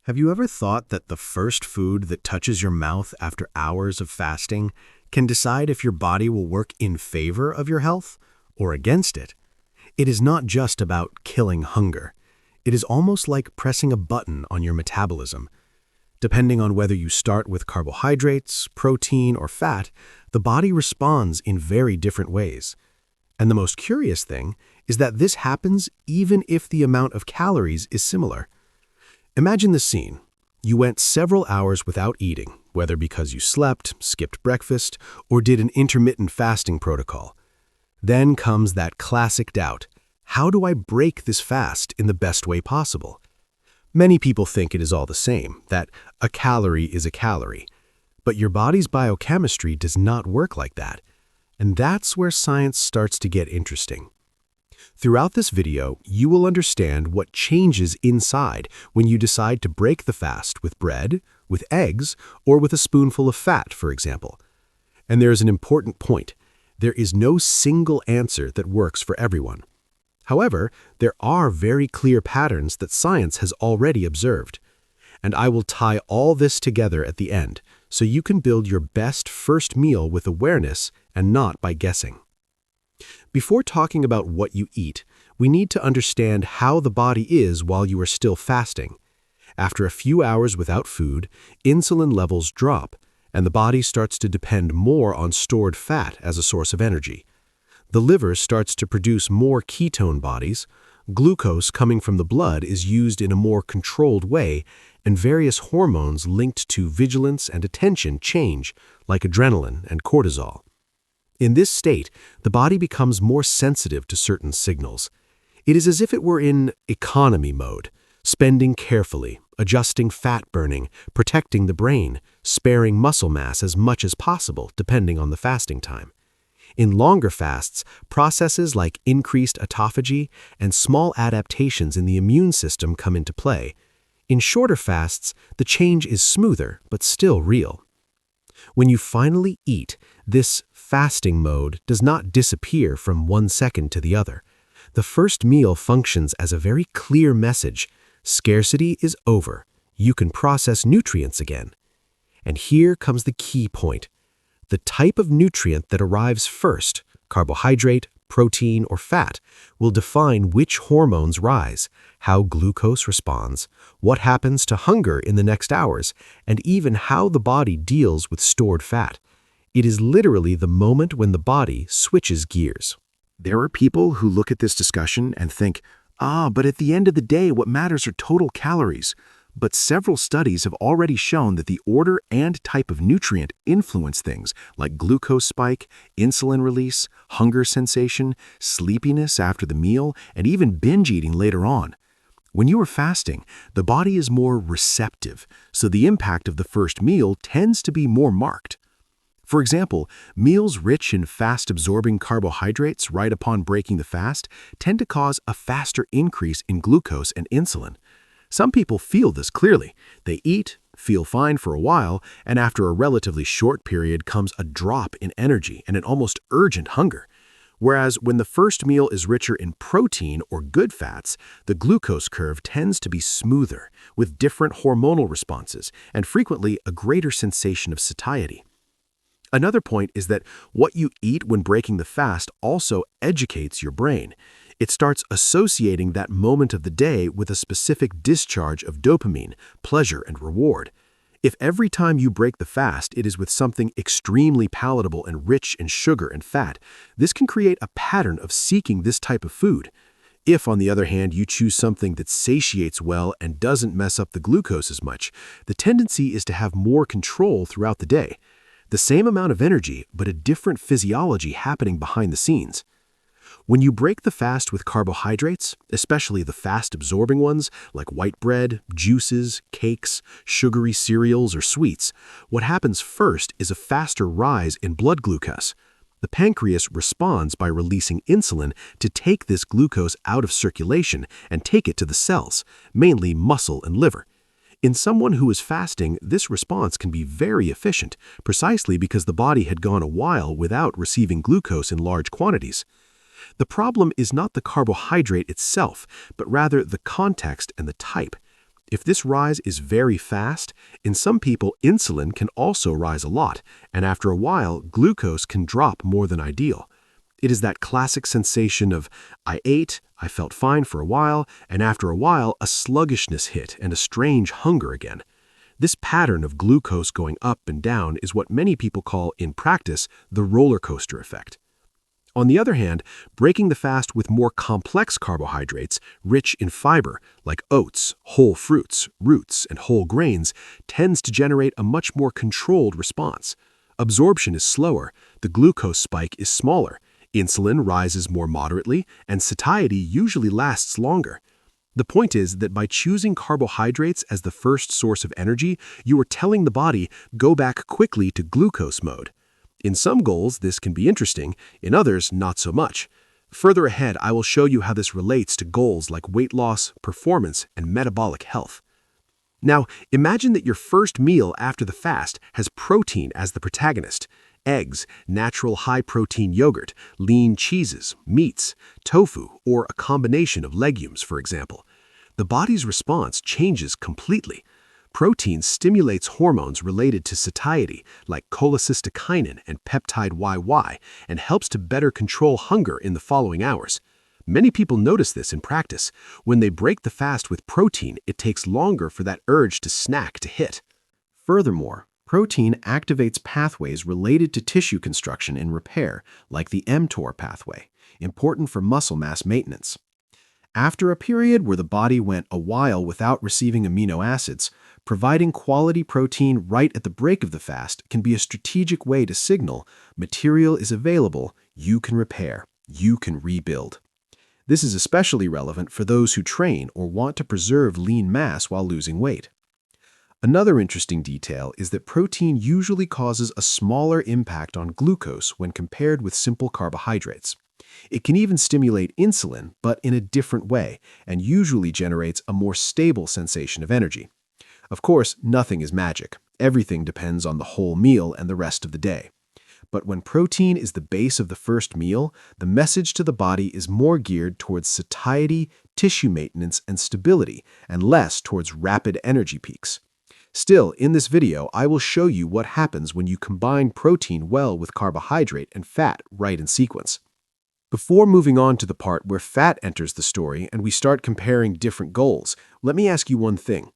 Have you ever thought that the first food that touches your mouth after hours of fasting can decide if your body will work in favor of your health or against it? It is not just about killing hunger. It is almost like pressing a button on your metabolism. Depending on whether you start with carbohydrates, protein, or fat, the body responds in very different ways. And the most curious thing is that this happens even if the amount of calories is similar. Imagine the scene. You went several hours without eating, whether because you slept, skipped breakfast, or did an intermittent fasting protocol. Then comes that classic doubt. How do I break this fast in the best way possible? Many people think it is all the same, that a calorie is a calorie. But your body's biochemistry does not work like that. And that's where science starts to get interesting. Throughout this video, you will understand what changes inside when you decide to break the fast with bread, with eggs, or with a spoonful of fat, for example. And there is an important point. There is no single answer that works for everyone. However, there are very clear patterns that science has already observed. And I will tie all this together at the end, so you can build your best first meal with awareness and not by guessing. Before talking about what you eat, we need to understand how the body is while you are still fasting. After a few hours without food, insulin levels drop, and the body starts to depend more on stored fat as a source of energy. The liver starts to produce more ketone bodies, glucose coming from the blood is used in a more controlled way, and various hormones linked to vigilance and attention change, like adrenaline and cortisol. In this state, the body becomes more sensitive to certain signals. It is as if it were in economy mode, spending carefully, adjusting fat burning, protecting the brain, sparing muscle mass as much as possible depending on the fasting time. In longer fasts, processes like increased autophagy and small adaptations in the immune system come into play. In shorter fasts, the change is smoother but still real. When you finally eat, this fasting mode does not disappear from one second to the other. The first meal functions as a very clear message. Scarcity is over. You can process nutrients again. And here comes the key point. The type of nutrient that arrives first, carbohydrate, protein, or fat, will define which hormones rise, how glucose responds, what happens to hunger in the next hours, and even how the body deals with stored fat. It is literally the moment when the body switches gears. There are people who look at this discussion and think, but at the end of the day, what matters are total calories. But several studies have already shown that the order and type of nutrient influence things like glucose spike, insulin release, hunger sensation, sleepiness after the meal, and even binge eating later on. When you are fasting, the body is more receptive, so the impact of the first meal tends to be more marked. For example, meals rich in fast-absorbing carbohydrates right upon breaking the fast tend to cause a faster increase in glucose and insulin. Some people feel this clearly. They eat, feel fine for a while, and after a relatively short period comes a drop in energy and an almost urgent hunger. Whereas when the first meal is richer in protein or good fats, the glucose curve tends to be smoother, with different hormonal responses and frequently a greater sensation of satiety. Another point is that what you eat when breaking the fast also educates your brain. It starts associating that moment of the day with a specific discharge of dopamine, pleasure, and reward. If every time you break the fast it is with something extremely palatable and rich in sugar and fat, this can create a pattern of seeking this type of food. If, on the other hand, you choose something that satiates well and doesn't mess up the glucose as much, the tendency is to have more control throughout the day. The same amount of energy, but a different physiology happening behind the scenes. When you break the fast with carbohydrates, especially the fast-absorbing ones like white bread, juices, cakes, sugary cereals, or sweets, what happens first is a faster rise in blood glucose. The pancreas responds by releasing insulin to take this glucose out of circulation and take it to the cells, mainly muscle and liver. In someone who is fasting, this response can be very efficient, precisely because the body had gone a while without receiving glucose in large quantities. The problem is not the carbohydrate itself, but rather the context and the type. If this rise is very fast, in some people insulin can also rise a lot, and after a while, glucose can drop more than ideal. It is that classic sensation of, I ate, I felt fine for a while, and after a while, a sluggishness hit and a strange hunger again. This pattern of glucose going up and down is what many people call, in practice, the roller coaster effect. On the other hand, breaking the fast with more complex carbohydrates, rich in fiber, like oats, whole fruits, roots, and whole grains, tends to generate a much more controlled response. Absorption is slower, the glucose spike is smaller, insulin rises more moderately, and satiety usually lasts longer. The point is that by choosing carbohydrates as the first source of energy, you are telling the body, go back quickly to glucose mode. In some goals, this can be interesting, in others, not so much. Further ahead, I will show you how this relates to goals like weight loss, performance, and metabolic health. Now, imagine that your first meal after the fast has protein as the protagonist. Eggs, natural high-protein yogurt, lean cheeses, meats, tofu, or a combination of legumes, for example. The body's response changes completely. Protein stimulates hormones related to satiety, like cholecystokinin and peptide YY, and helps to better control hunger in the following hours. Many people notice this in practice. When they break the fast with protein, it takes longer for that urge to snack to hit. Furthermore, protein activates pathways related to tissue construction and repair, like the mTOR pathway, important for muscle mass maintenance. After a period where the body went a while without receiving amino acids, providing quality protein right at the break of the fast can be a strategic way to signal material is available, you can repair, you can rebuild. This is especially relevant for those who train or want to preserve lean mass while losing weight. Another interesting detail is that protein usually causes a smaller impact on glucose when compared with simple carbohydrates. It can even stimulate insulin, but in a different way, and usually generates a more stable sensation of energy. Of course, nothing is magic. Everything depends on the whole meal and the rest of the day. But when protein is the base of the first meal, the message to the body is more geared towards satiety, tissue maintenance, and stability, and less towards rapid energy peaks. Still, in this video, I will show you what happens when you combine protein well with carbohydrate and fat right in sequence. Before moving on to the part where fat enters the story and we start comparing different goals, let me ask you one thing.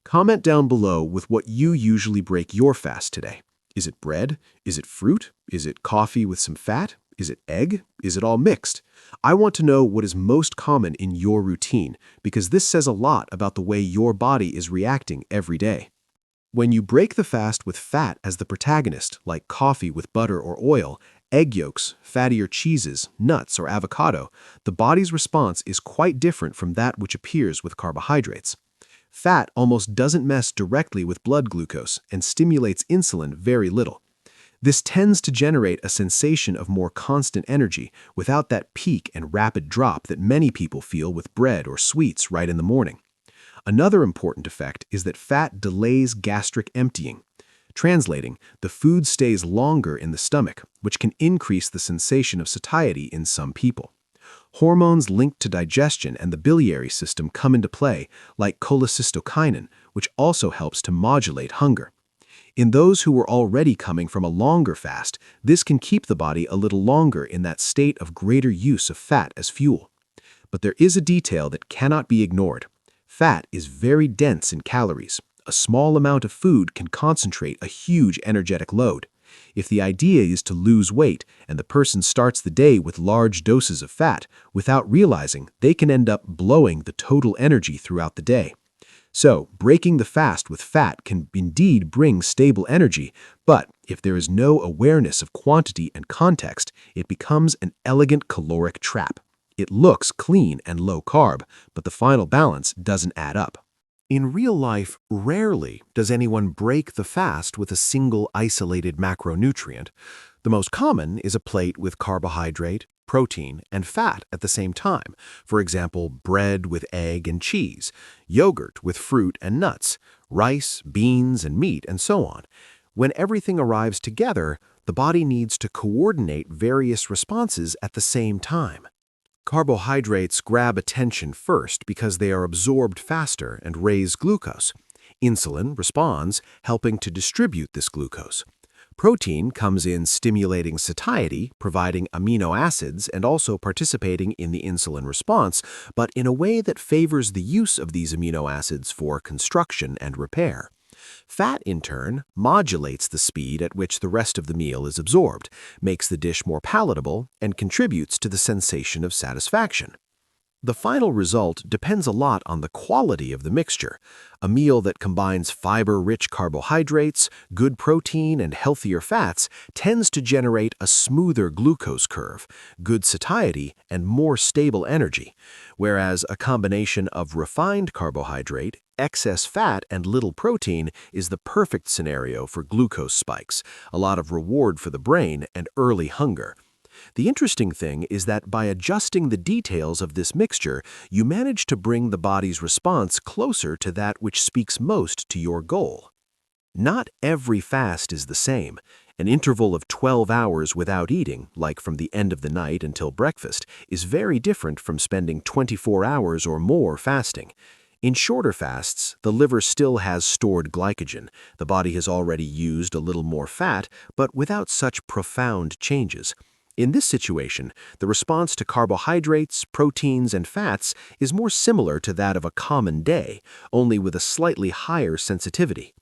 Comment down below with what you usually break your fast today. Is it bread? Is it fruit? Is it coffee with some fat? Is it egg? Is it all mixed? I want to know what is most common in your routine, because this says a lot about the way your body is reacting every day. When you break the fast with fat as the protagonist, like coffee with butter or oil, egg yolks, fattier cheeses, nuts, or avocado, the body's response is quite different from that which appears with carbohydrates. Fat almost doesn't mess directly with blood glucose and stimulates insulin very little. This tends to generate a sensation of more constant energy without that peak and rapid drop that many people feel with bread or sweets right in the morning. Another important effect is that fat delays gastric emptying. Translating, the food stays longer in the stomach, which can increase the sensation of satiety in some people. Hormones linked to digestion and the biliary system come into play, like cholecystokinin, which also helps to modulate hunger. In those who were already coming from a longer fast, this can keep the body a little longer in that state of greater use of fat as fuel. But there is a detail that cannot be ignored. Fat is very dense in calories. A small amount of food can concentrate a huge energetic load. If the idea is to lose weight and the person starts the day with large doses of fat, without realizing, they can end up blowing the total energy throughout the day. So, breaking the fast with fat can indeed bring stable energy, but if there is no awareness of quantity and context, it becomes an elegant caloric trap. It looks clean and low carb, but the final balance doesn't add up. In real life, rarely does anyone break the fast with a single isolated macronutrient. The most common is a plate with carbohydrate, protein, and fat at the same time. For example, bread with egg and cheese, yogurt with fruit and nuts, rice, beans, and meat, and so on. When everything arrives together, the body needs to coordinate various responses at the same time. Carbohydrates grab attention first because they are absorbed faster and raise glucose. Insulin responds, helping to distribute this glucose. Protein comes in stimulating satiety, providing amino acids and also participating in the insulin response, but in a way that favors the use of these amino acids for construction and repair. Fat, in turn, modulates the speed at which the rest of the meal is absorbed, makes the dish more palatable, and contributes to the sensation of satisfaction. The final result depends a lot on the quality of the mixture. A meal that combines fiber-rich carbohydrates, good protein, and healthier fats tends to generate a smoother glucose curve, good satiety, and more stable energy, whereas a combination of refined carbohydrate, excess fat, and little protein is the perfect scenario for glucose spikes, a lot of reward for the brain, and early hunger. The interesting thing is that by adjusting the details of this mixture, you manage to bring the body's response closer to that which speaks most to your goal. Not every fast is the same. An interval of 12 hours without eating, like from the end of the night until breakfast, is very different from spending 24 hours or more fasting. In shorter fasts, the liver still has stored glycogen. The body has already used a little more fat, but without such profound changes. In this situation, the response to carbohydrates, proteins, and fats is more similar to that of a common day, only with a slightly higher sensitivity.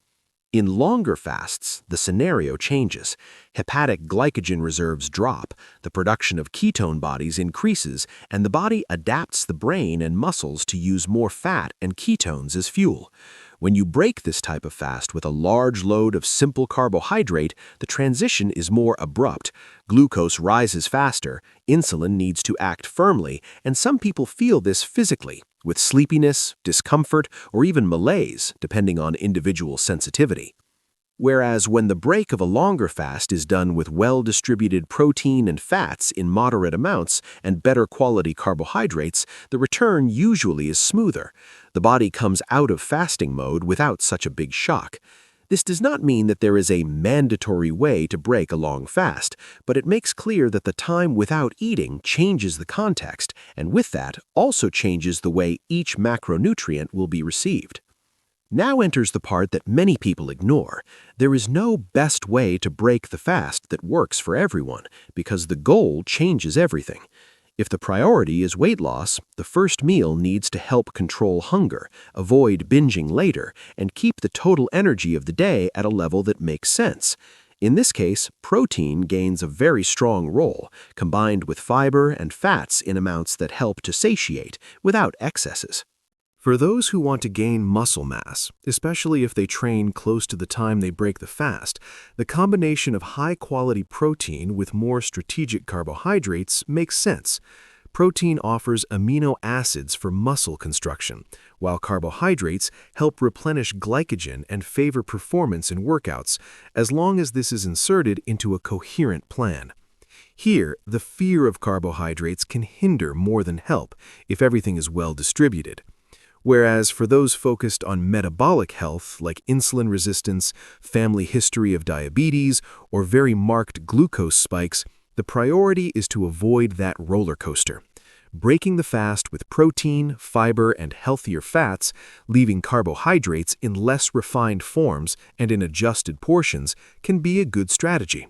In longer fasts, the scenario changes. Hepatic glycogen reserves drop, the production of ketone bodies increases, and the body adapts the brain and muscles to use more fat and ketones as fuel. When you break this type of fast with a large load of simple carbohydrate, the transition is more abrupt. Glucose rises faster, insulin needs to act firmly, and some people feel this physically, with sleepiness, discomfort, or even malaise, depending on individual sensitivity. Whereas when the break of a longer fast is done with well-distributed protein and fats in moderate amounts and better quality carbohydrates, the return usually is smoother. The body comes out of fasting mode without such a big shock. This does not mean that there is a mandatory way to break a long fast, but it makes clear that the time without eating changes the context, and with that also changes the way each macronutrient will be received. Now enters the part that many people ignore. There is no best way to break the fast that works for everyone, because the goal changes everything. If the priority is weight loss, the first meal needs to help control hunger, avoid binging later, and keep the total energy of the day at a level that makes sense. In this case, protein gains a very strong role, combined with fiber and fats in amounts that help to satiate, without excesses. For those who want to gain muscle mass, especially if they train close to the time they break the fast, the combination of high-quality protein with more strategic carbohydrates makes sense. Protein offers amino acids for muscle construction, while carbohydrates help replenish glycogen and favor performance in workouts, as long as this is inserted into a coherent plan. Here, the fear of carbohydrates can hinder more than help if everything is well distributed. Whereas for those focused on metabolic health, like insulin resistance, family history of diabetes, or very marked glucose spikes, the priority is to avoid that roller coaster. Breaking the fast with protein, fiber, and healthier fats, leaving carbohydrates in less refined forms and in adjusted portions, can be a good strategy.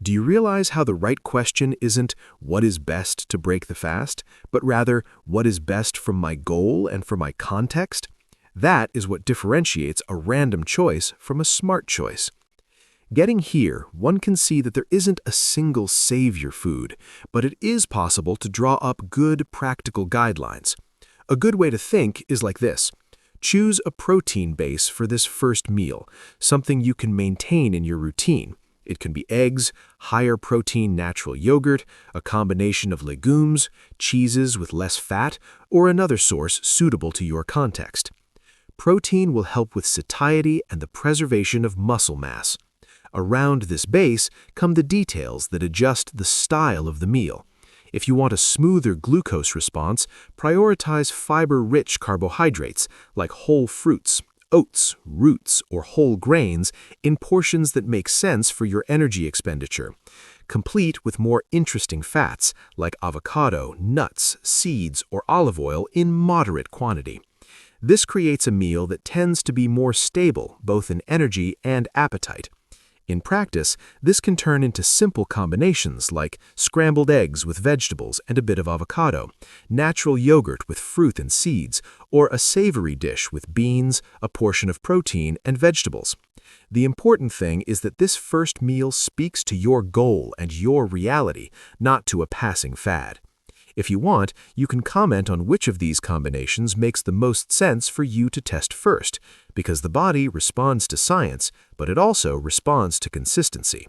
Do you realize how the right question isn't what is best to break the fast, but rather what is best from my goal and for my context? That is what differentiates a random choice from a smart choice. Getting here, one can see that there isn't a single savior food, but it is possible to draw up good practical guidelines. A good way to think is like this. Choose a protein base for this first meal, something you can maintain in your routine. It can be eggs, higher protein natural yogurt, a combination of legumes, cheeses with less fat, or another source suitable to your context. Protein will help with satiety and the preservation of muscle mass. Around this base come the details that adjust the style of the meal. If you want a smoother glucose response, prioritize fiber-rich carbohydrates like whole fruits, oats, roots, or whole grains in portions that make sense for your energy expenditure, complete with more interesting fats like avocado, nuts, seeds, or olive oil in moderate quantity. This creates a meal that tends to be more stable both in energy and appetite. In practice, this can turn into simple combinations like scrambled eggs with vegetables and a bit of avocado, natural yogurt with fruit and seeds, or a savory dish with beans, a portion of protein, and vegetables. The important thing is that this first meal speaks to your goal and your reality, not to a passing fad. If you want, you can comment on which of these combinations makes the most sense for you to test first, because the body responds to science, but it also responds to consistency.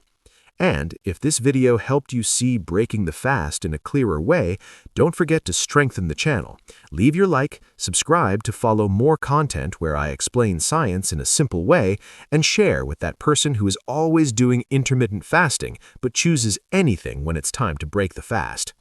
And if this video helped you see breaking the fast in a clearer way, don't forget to strengthen the channel. Leave your like, subscribe to follow more content where I explain science in a simple way, and share with that person who is always doing intermittent fasting but chooses anything when it's time to break the fast.